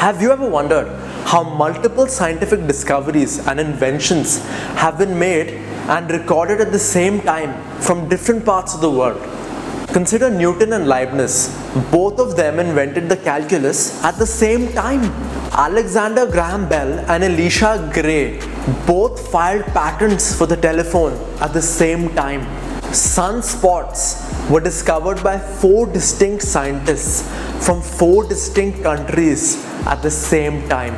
Have you ever wondered how multiple scientific discoveries and inventions have been made and recorded at the same time from different parts of the world? Consider Newton and Leibniz. Both of them invented the calculus at the same time. Alexander Graham Bell and Elisha Gray both filed patents for the telephone at the same time. Sunspots were discovered by 4 distinct scientists from 4 distinct countries at the same time.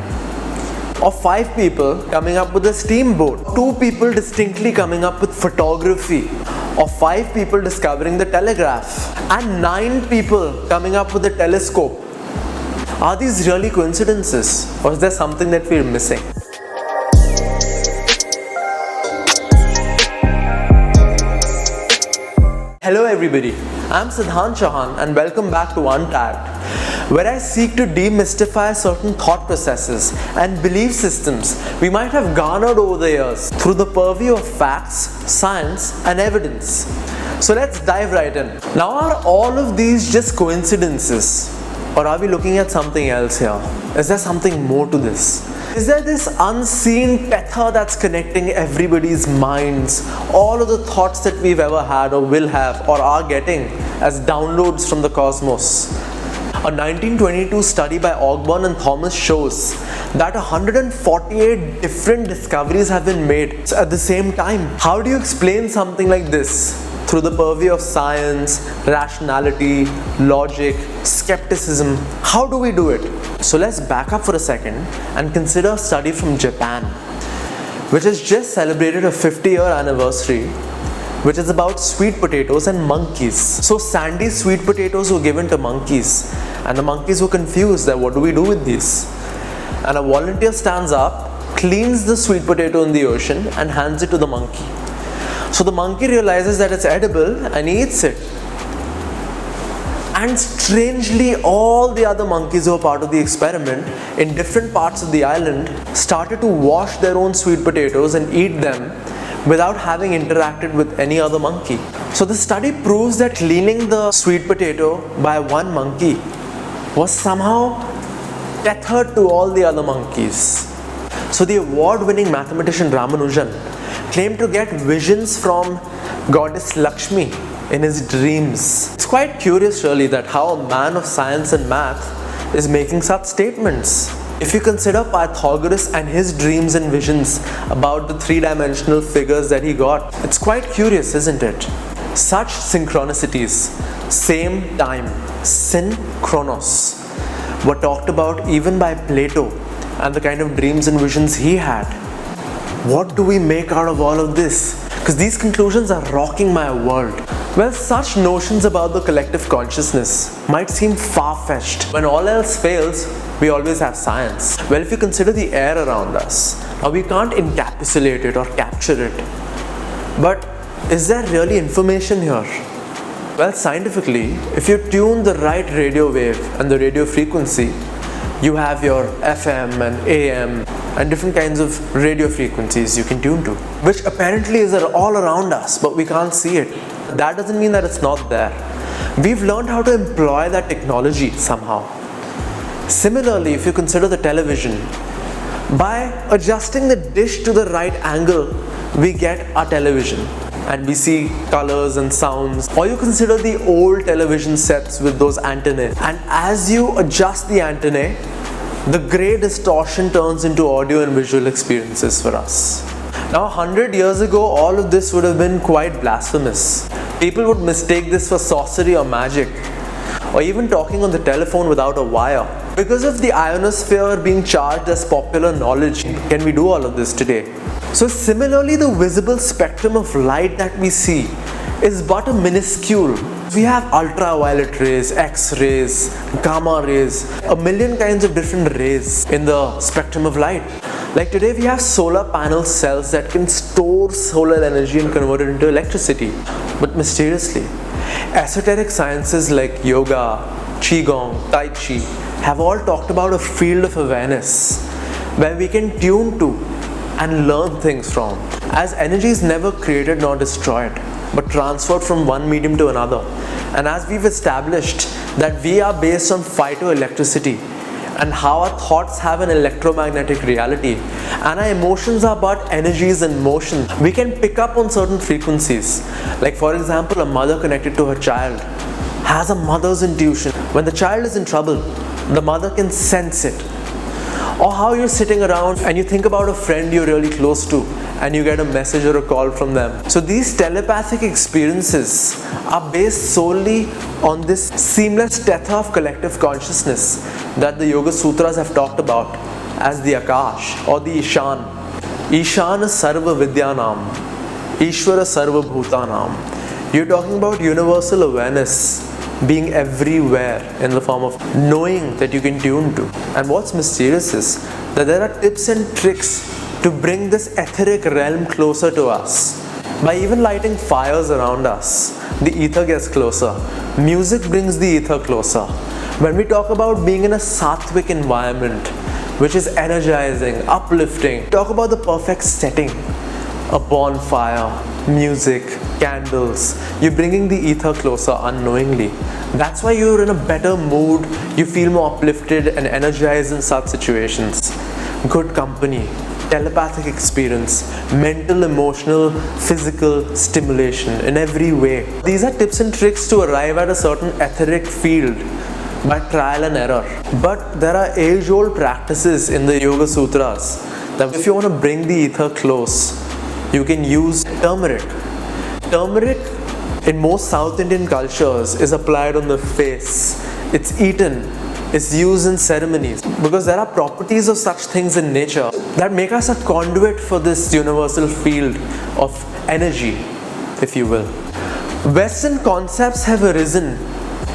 Of 5 people coming up with a steamboat, 2 people distinctly coming up with photography, of 5 people discovering the telegraph, and 9 people coming up with a telescope. Are these really coincidences, or is there something that we're missing? Hello everybody, I'm Siddhant Chauhan and welcome back to Untagged, where I seek to demystify certain thought processes and belief systems we might have garnered over the years through the purview of facts, science and evidence. So let's dive right in. Now, are all of these just coincidences, or are we looking at something else here? Is there something more to this? Is there this unseen tether that's connecting everybody's minds, all of the thoughts that we've ever had or will have or are getting as downloads from the cosmos? A 1922 study by Ogburn and Thomas shows that 148 different discoveries have been made at the same time. How do you explain something like this? Through the purview of science, rationality, logic, skepticism. How do we do it? So let's back up for a second and consider a study from Japan, which has just celebrated a 50-year anniversary, which is about sweet potatoes and monkeys. So sandy sweet potatoes were given to monkeys, and the monkeys were confused that what do we do with these? And a volunteer stands up, cleans the sweet potato in the ocean and hands it to the monkey. So the monkey realizes that it's edible and he eats it. And strangely, all the other monkeys who were part of the experiment in different parts of the island started to wash their own sweet potatoes and eat them without having interacted with any other monkey. So the study proves that cleaning the sweet potato by one monkey was somehow tethered to all the other monkeys. So the award-winning mathematician Ramanujan claimed to get visions from goddess Lakshmi in his dreams. It's quite curious really that how a man of science and math is making such statements. If you consider Pythagoras and his dreams and visions about the 3-dimensional figures that he got, it's quite curious, isn't it? Such synchronicities, same time, synchronos, were talked about even by Plato and the kind of dreams and visions he had. What do we make out of all of this? Because these conclusions are rocking my world. Well, such notions about the collective consciousness might seem far-fetched. When all else fails, we always have science. Well, if you consider the air around us, now we can't encapsulate it or capture it. But is there really information here? Well, scientifically, if you tune the right radio wave and the radio frequency, you have your FM and AM and different kinds of radio frequencies you can tune to, which apparently is all around us, but we can't see it. That doesn't mean that it's not there. We've learned how to employ that technology somehow. Similarly, if you consider the television, by adjusting the dish to the right angle, we get our television and we see colors and sounds. Or you consider the old television sets with those antennae, and as you adjust the antennae, the gray distortion turns into audio and visual experiences for us. Now, 100 years ago, all of this would have been quite blasphemous. People would mistake this for sorcery or magic, or even talking on the telephone without a wire. Because of the ionosphere being charged as popular knowledge, can we do all of this today? So similarly, the visible spectrum of light that we see is but a minuscule. We have ultraviolet rays, X-rays, gamma rays, a million kinds of different rays in the spectrum of light. Like today we have solar panel cells that can store solar energy and convert it into electricity. But mysteriously, esoteric sciences like yoga, qigong, tai chi have all talked about a field of awareness where we can tune to and learn things from, as energy is never created nor destroyed, but transferred from one medium to another. And as we've established that we are based on phytoelectricity, and how our thoughts have an electromagnetic reality, and our emotions are but energies in motion. We can pick up on certain frequencies. Like for example, a mother connected to her child has a mother's intuition. When the child is in trouble, the mother can sense it. Or how you're sitting around and you think about a friend you're really close to and you get a message or a call from them. So these telepathic experiences are based solely on this seamless tether of collective consciousness that the Yoga Sutras have talked about as the Akash or the Ishan. Ishana Sarva Vidyanam, Ishvara Sarva Bhutanam. You're talking about universal awareness being everywhere in the form of knowing that you can tune to. And what's mysterious is that there are tips and tricks to bring this etheric realm closer to us. By even lighting fires around us, the ether gets closer. Music brings the ether closer. When we talk about being in a sattvic environment, which is energizing, uplifting, talk about the perfect setting. A bonfire, music, candles. You're bringing the ether closer unknowingly. That's why you're in a better mood, you feel more uplifted and energized in such situations. Good company, telepathic experience, mental, emotional, physical stimulation in every way. These are tips and tricks to arrive at a certain etheric field by trial and error. But there are age-old practices in the Yoga Sutras that if you want to bring the ether close, you can use turmeric. Turmeric in most South Indian cultures is applied on the face. It's eaten. It's used in ceremonies because there are properties of such things in nature that make us a conduit for this universal field of energy, if you will. Western concepts have arisen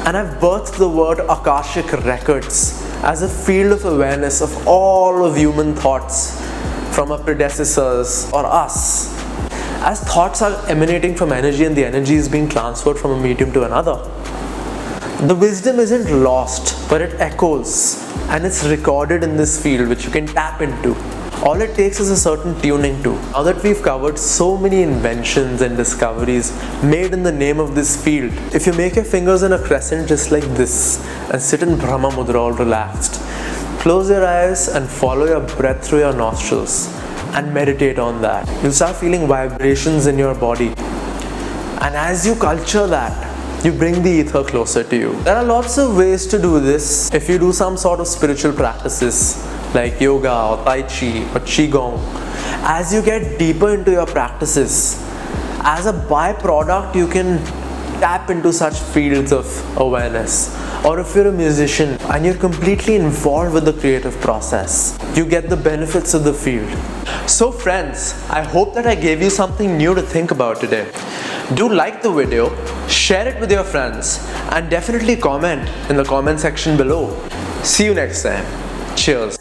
and have birthed the word Akashic records as a field of awareness of all of human thoughts from our predecessors or us. As thoughts are emanating from energy and the energy is being transferred from a medium to another, the wisdom isn't lost, but it echoes and it's recorded in this field which you can tap into. All it takes is a certain tuning to. Now that we've covered so many inventions and discoveries made in the name of this field, if you make your fingers in a crescent just like this and sit in Brahma Mudra all relaxed, close your eyes and follow your breath through your nostrils and meditate on that. You'll start feeling vibrations in your body. And as you culture that, you bring the ether closer to you. There are lots of ways to do this. If you do some sort of spiritual practices like yoga or tai chi or qigong, as you get deeper into your practices, as a byproduct you can tap into such fields of awareness. Or if you're a musician and you're completely involved with the creative process, you get the benefits of the field. So friends, I hope that I gave you something new to think about today. Do like the video, share it with your friends, and definitely comment in the comment section below. See you next time. Cheers.